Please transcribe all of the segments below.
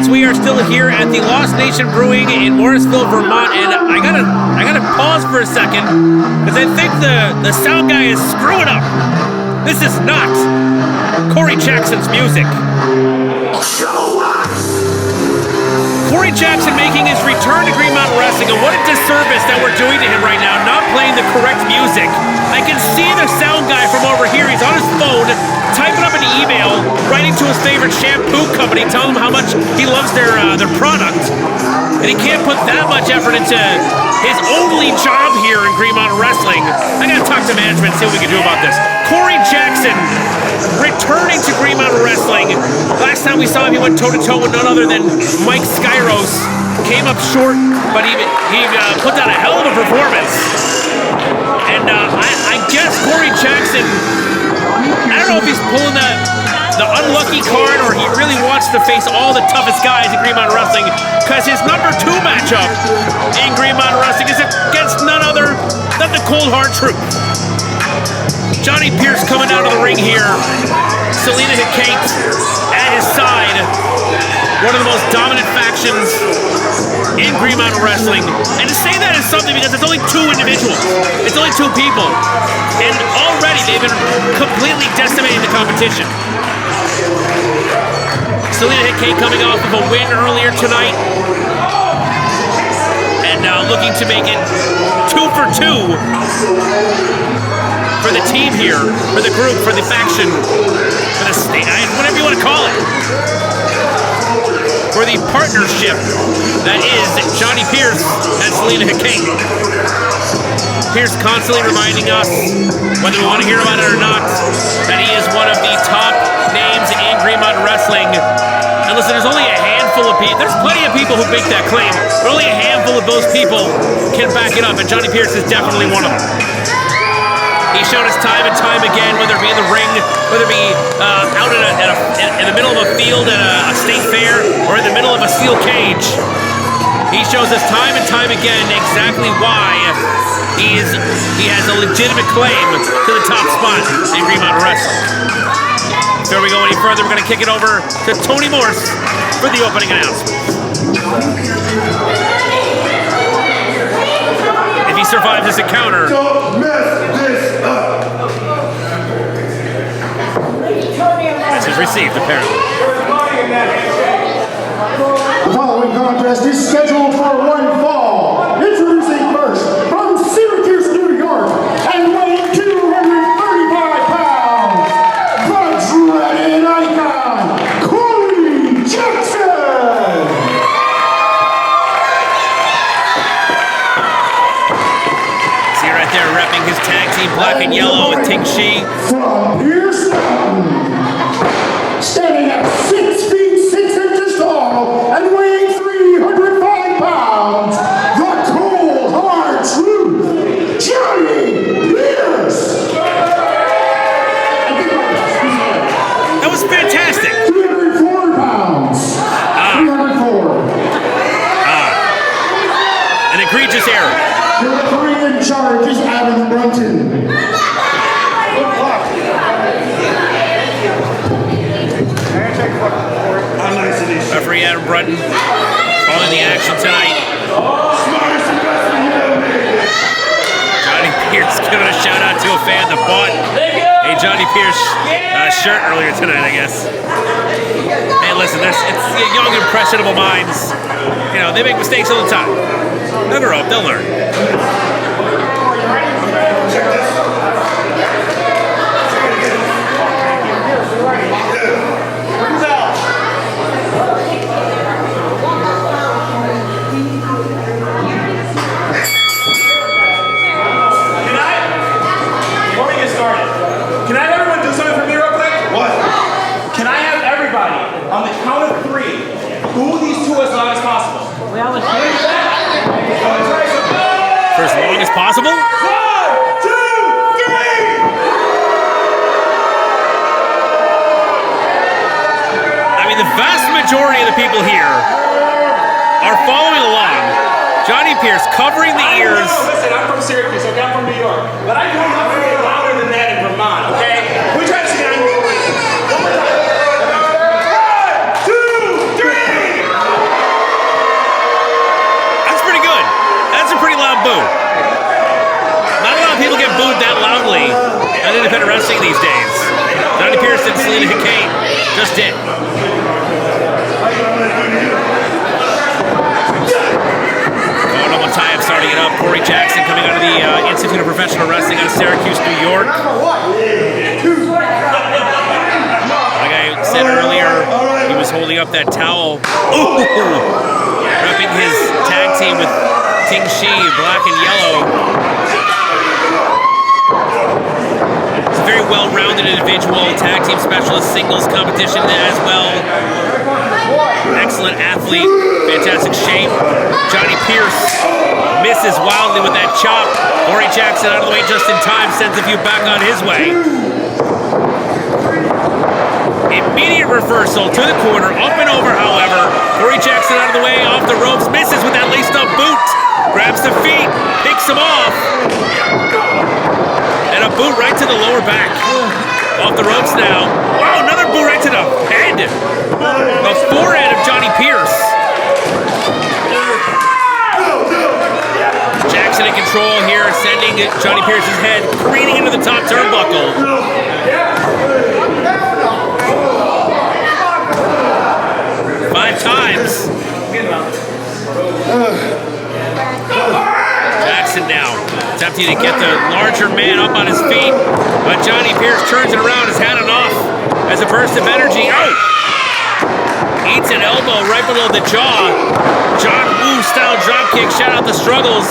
audience, we are still here at the Domination Brewing in Morrisville, Vermont, and I gotta pause for a second because I think the sound guy is screwing up. This is not Corey Jackson's music. Corey Jackson making his return to Green Mountain Wrestling, and what a disservice that we're doing to him right now, not playing the correct music. I can see the sound guy from over here. He's on his phone, typing up an email, writing to his favorite shampoo company, telling them how much he loves their product, and he can't put that much effort into his only job here in Green Mountain Wrestling. I gotta talk to management and see what we can do about this. Corey Jackson returning to Green Mountain Wrestling. Last time we saw him, he went toe-to-toe with none other than Mike Skyros. Came up short, but he put down a hell of a performance. And I guess Corey Jackson, I don't know if he's pulling the unlucky card or he really wants to face all the toughest guys in Green Mountain Wrestling, because his #2 matchup in Green Mountain Wrestling is against none other than the Cold Hard Truth. Johnny Pierce coming out of the ring here. Selena Hekate at his side. One of the most dominant factions in Green Mountain Wrestling. And to say that is something because it's only 2 individuals. It's only 2 people. And already they've been completely decimating the competition. Selena Hekate coming off of a win earlier tonight. And looking to make it 2 for 2 for the team here, for the group, for the faction, for the state, whatever you want to call it. For the partnership that is Johnny Pierce and Selena Hekate. Pierce constantly reminding us, whether we want to hear about it or not, that he is one of the top names in Green Mountain Wrestling. And listen, there's only a handful of people, there's plenty of people who make that claim, but only a handful of those people can back it up, and Johnny Pierce is definitely one of them. He's shown us time and time again, whether it be in the ring, whether it be out in the middle of a field at a state fair, or in the middle of a steel cage. He shows us time and time again exactly why he has a legitimate claim to the top spot in Green Mountain Wrestling. Before we go any further, we're going to kick it over to Tony Morse for the opening announcement. If he survives this encounter, don't mess this up. Message received, apparently. The following contest is scheduled for one fall. Introducing first, from Syracuse, New York, and weighing 235 pounds, the dreaded icon, Corey Jackson. See right there, repping his tag team black and yellow with Ting Shi. From Pierce Mountain, standing at 6 feet 6 inches tall and weighing 305 pounds, the Cold Hard Truth, Johnny Pierce. That was fantastic. 304 pounds. 304. An egregious error. The referee in charge is Adam Brunton. Referee Adam Brunton calling the action tonight. Johnny Pierce giving a shout out to a fan that bought a Johnny Pierce shirt earlier tonight, I guess. Hey, listen, it's young, impressionable minds. You know, they make mistakes all the time. They'll grow up, they'll learn. On the count of 3, who these 2 as long as possible? For as long as possible? 1, 2, 3! I mean, the vast majority of the people here are following along. Johnny Pierce covering the ears. No, listen, I'm from Syracuse, okay? I'm from New York. But I know how to get louder than that in Vermont, okay? We try to sing it. 1 more time. 1, 2, 3! on independent wrestling these days. Johnny Pierce and Selena Hekate just did. Tie-up starting it up. Corey Jackson coming out of the Institute of Professional Wrestling out of Syracuse, New York. Like I said earlier, he was holding up that towel. Ooh! Repping his tag team with Ting Shi, black and yellow. He's a very well-rounded individual, tag team specialist, singles competition as well. Excellent athlete, fantastic shape. Johnny Pierce misses wildly with that chop. Corey Jackson out of the way just in time, sends a few back on his way. Immediate reversal to the corner, up and over, however. Corey Jackson out of the way, off the ropes, misses with that laced-up boot. Grabs the feet, picks him off. And a boot right to the lower back. Off the ropes now. Wow, another boot right to the head. The forehead of Johnny Pierce. Jackson in control here, sending Johnny Pierce's head careening into the top turnbuckle. 5 times. Jackson now attempting to get the larger man up on his feet, but Johnny Pierce turns it around, has had enough as a burst of energy. Oh! Eats an elbow right below the jaw. John Woo style dropkick. Shout out the struggles.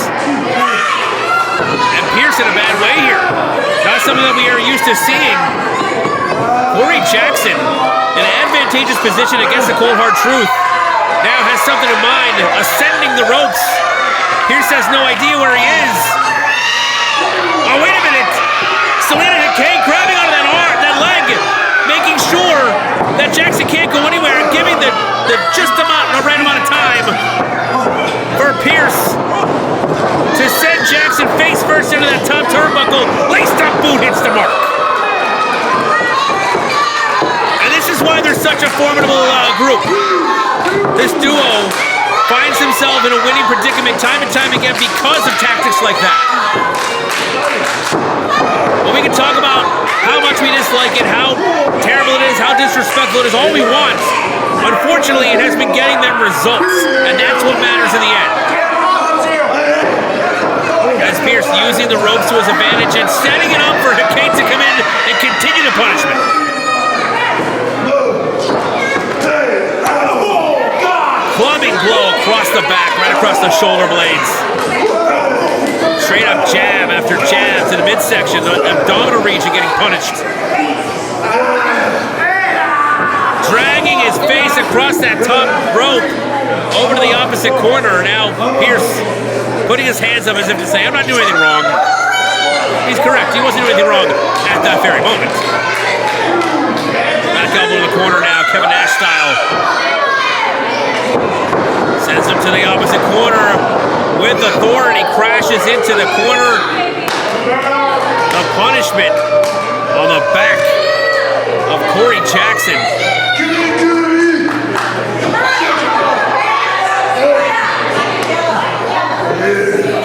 And Pierce in a bad way here. Not something that we are used to seeing. Corey Jackson in an advantageous position against the cold hard truth. Now has something in mind. Ascending the ropes. Pierce has no idea where he is. Oh, wait a minute. Selena Hekate grabbing onto that leg. Making sure that Jackson can't go anywhere and giving the just the right amount of time for Pierce to send Jackson face first into that top turnbuckle. Laced up boot hits the mark. And this is why they're such a formidable group. This duo finds himself in a winning predicament time and time again because of tactics like that. Well, we can talk about how much we dislike it, how terrible it is, how disrespectful it is, all we want. Unfortunately, it has been getting them results, and that's what matters in the end. As Pierce using the ropes to his advantage and setting it up for Hekate to come in and continue the punishment. Clubbing blow across the back, right across the shoulder blades. Straight up jab after jab to the midsection, the abdominal region getting punished. Dragging his face across that top rope over to the opposite corner. Now Pierce putting his hands up as if to say, I'm not doing anything wrong. He's correct, he wasn't doing anything wrong at that very moment. Back elbow in the corner now, Kevin Nash style. Sends him to the opposite corner with authority, crashes into the corner. The punishment on the back of Corey Jackson.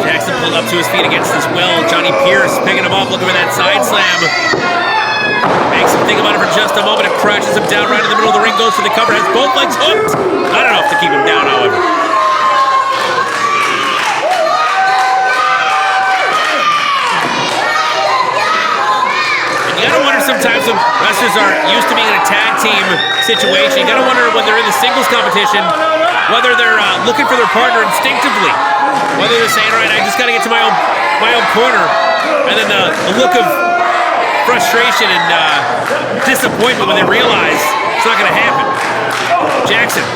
Jackson pulled up to his feet against his will. Johnny Pierce picking him up, looking for that side slam. Makes him think about it for just a moment and crashes him down right in the middle of the ring, goes for the cover, has both legs hooked. Not enough to keep him down, however. You gotta wonder sometimes when wrestlers are used to being in a tag team situation, you gotta wonder when they're in the singles competition, whether they're looking for their partner instinctively, whether they're saying, all right, I just gotta get to my own corner, and then the look of frustration and disappointment when they realize it's not gonna happen. Jackson,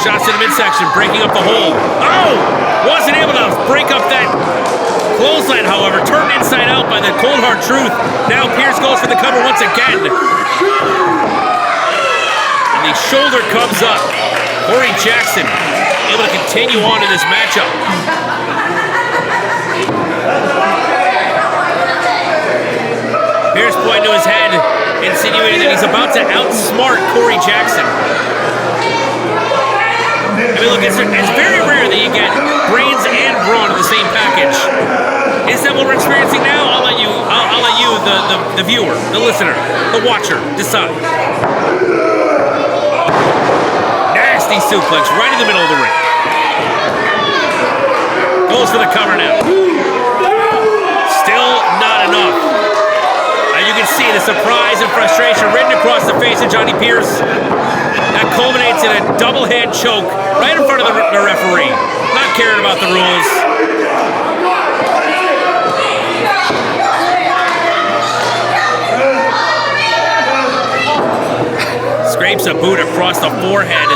shots to the midsection, breaking up the hole. Oh! Wasn't able to break up that clothesline, however, turned inside out by the cold hard truth. Now Pierce goes for the cover once again. And the shoulder comes up. Corey Jackson able to continue on in this matchup. Pierce pointing to his head, insinuating that he's about to outsmart Corey Jackson. I mean, look, it's very rare that you get brains and brawn in the same package. Is that what we're experiencing now? I'll let you, the the viewer, the listener, the watcher decide. Nasty suplex right in the middle of the ring. Goes for the cover now. Still not enough. As you can see, the surprise and frustration written across the face of Johnny Pierce. That culminates in a double hand choke right in front of the referee. Not caring about the rules. Scrapes a boot across the forehead.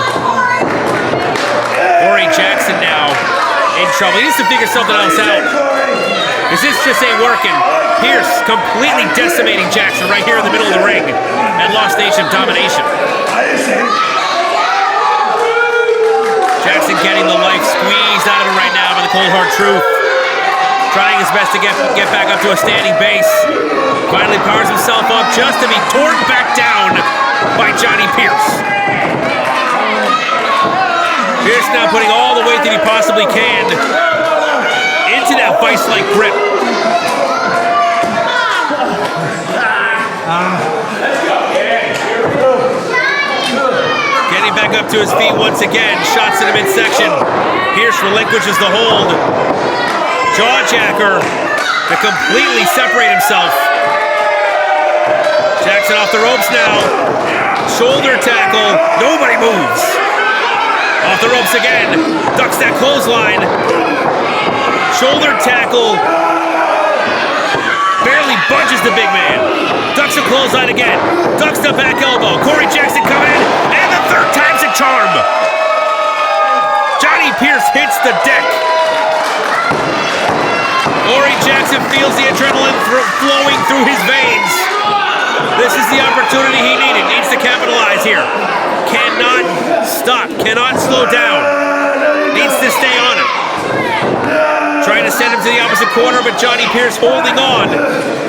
Corey Jackson now in trouble. He needs to figure something else out. Because this just ain't working. Pierce completely decimating Jackson right here in the middle of the ring at Lost Nation Domination. Jackson getting the life squeezed out of him right now by the cold hard truth. Trying his best to get back up to a standing base. Finally powers himself up just to be torn back down by Johnny Pierce. Pierce now putting all the weight that he possibly can into that vice-like grip. Getting back up to his feet once again, shots in the midsection. Pierce relinquishes the hold. Jawjacker to completely separate himself. Jackson off the ropes now. Shoulder tackle. Nobody moves. Off the ropes again. Ducks that clothesline. Shoulder tackle. Barely budges the big man. Ducks a clothesline again. Ducks the back elbow. Corey Jackson coming in. And the third time's a charm. Johnny Pierce hits the deck. Corey Jackson feels the adrenaline flowing through his veins. This is the opportunity he needed. Needs to capitalize here. Cannot stop. Cannot slow down. Needs to stay on it. Trying to send him to the opposite corner, but Johnny Pierce holding on.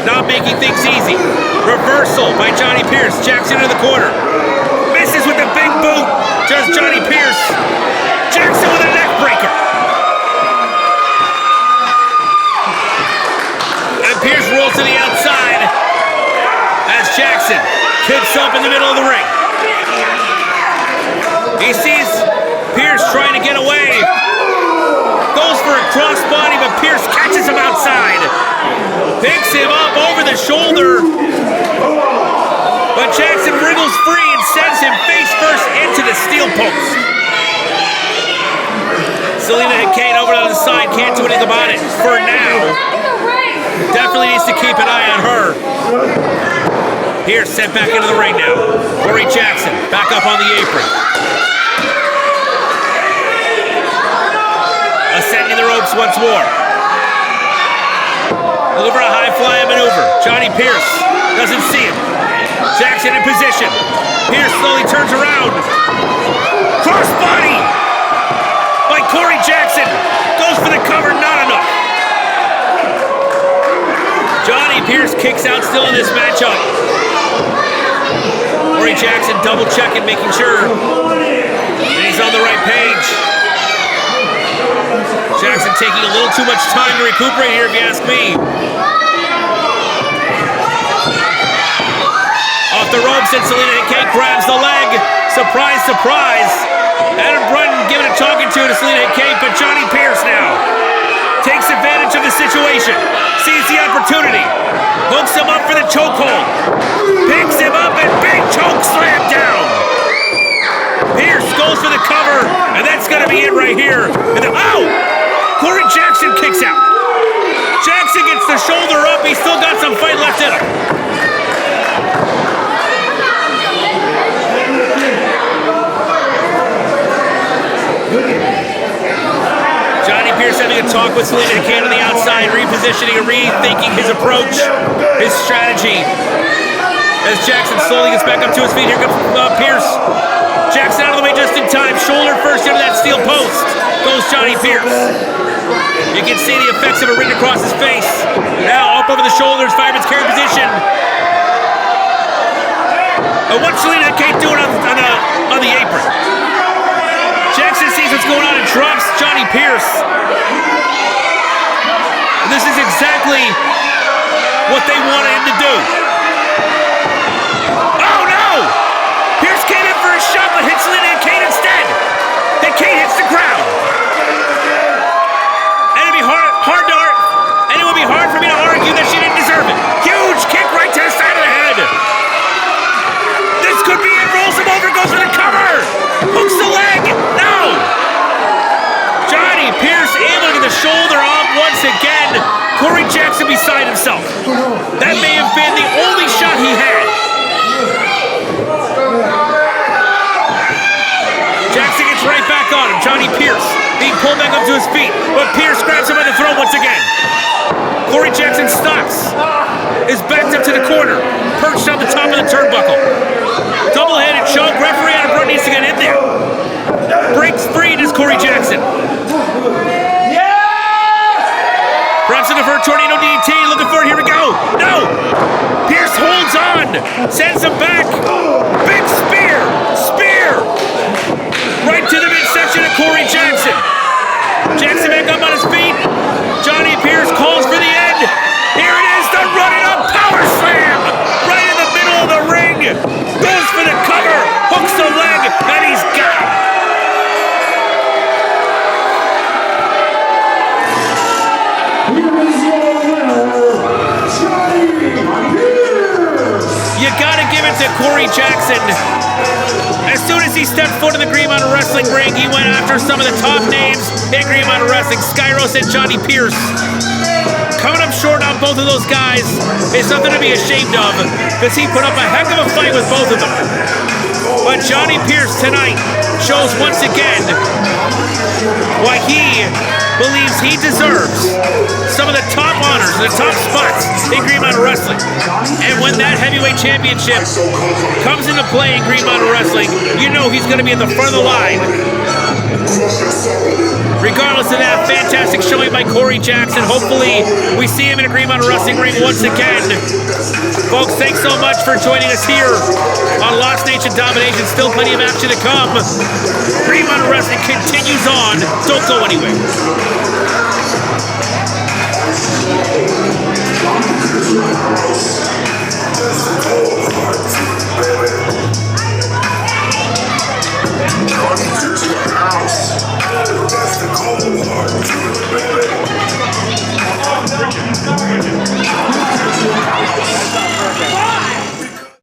Not making things easy. Reversal by Johnny Pierce. Jackson in the corner. Misses with the big boot. Just Johnny Pierce. Jackson with a neck breaker. And Pierce rolls to the outside as Jackson kicks up in the middle of the ring. He sees Pierce trying to get away. Goes for a crossbody, but Pierce catches him outside. Picks him up over the shoulder. But Jackson wriggles free and sends him face first into the steel post. Selena Hekate over on the side, can't do anything about it for now. Definitely needs to keep an eye on her. Pierce sent back into the ring now. Corey Jackson back up on the apron. Ascending the ropes once more. Looking for a high-flying maneuver. Johnny Pierce doesn't see him. Jackson in position. Pierce slowly turns around. Crossbody by Corey Jackson. Goes for the cover, not enough. Johnny Pierce kicks out still in this matchup. Corey Jackson double-checking, making sure that he's on the right page. Jackson taking a little too much time to recuperate here, if you ask me. Off the ropes, and Selena Hekate grabs the leg. Surprise, surprise. Adam Brunton giving a talking to Selena Hekate, but Johnny Pierce now takes advantage of the situation. Sees the opportunity. Hooks him up for the chokehold. Picks him up and big choke slam down. Pierce goes for the cover, and that's going to be it right here. And then, Corey Jackson kicks out. Jackson gets the shoulder up. He's still got some fight left in him. Johnny Pierce having a talk with Selena Hekate on the outside, repositioning and rethinking his approach, his strategy. As Jackson slowly gets back up to his feet, here comes Pierce. Jackson out of the way just in time. Shoulder first into that steel post. Goes Johnny Pierce. You can see the effects of it written across his face. Now up over the shoulders, fireman's carry position. And what's Selena Hekate doing on the apron? Jackson sees what's going on and drops Johnny Pierce. And this is exactly what they wanted him to do. Oh no! Pierce came in for a shot, but hits Selena Hekate instead. Hekate hits the ground. And it'd be hard to argue. And it would be hard for me to argue that she didn't deserve it. Huge kick right to the side of the head. This could be it. Rolls him over, goes for the cover. Hooks the leg. No! Johnny Pierce able to get the shoulder off once again. Corey Jackson beside himself. That may have been the only shot he had. Jackson gets right back on him. Johnny Pierce being pulled back up to his feet, but Pierce grabs him by the throat once again. Corey Jackson stops, is backed up to the corner, perched on the top of the turnbuckle. Double-headed choke. Referee out of front needs to get in there. Breaks free, does Corey Jackson. Perhaps looking for a tornado DDT. Looking for it. Here we go. No. Pierce holds on. Sends him back. Big spear. Spear. Right to the midsection of Corey Jackson. Jackson back up on his feet. Johnny Pierce calls for the end. Here it is. The running up power slam. Right in the middle of the ring. Goes for the cover. Hooks the leg. And he's got it. You gotta give it to Corey Jackson. As soon as he stepped foot in the Green Mountain Wrestling ring, he went after some of the top names in Green Mountain Wrestling, Skyros and Johnny Pierce. Coming up short on both of those guys is something to be ashamed of, because he put up a heck of a fight with both of them. But Johnny Pierce tonight shows once again why he believes he deserves some of the top honors and the top spots in Green Mountain Wrestling. And when that heavyweight championship comes into play in Green Mountain Wrestling, you know he's going to be at the front of the line. Regardless of that, fantastic showing by Corey Jackson. Hopefully, we see him in a Green Mountain Wrestling ring once again. Folks, thanks so much for joining us here on Lost Nation Domination. Still plenty of action to come. Green Mountain Wrestling continues on. Don't go anywhere.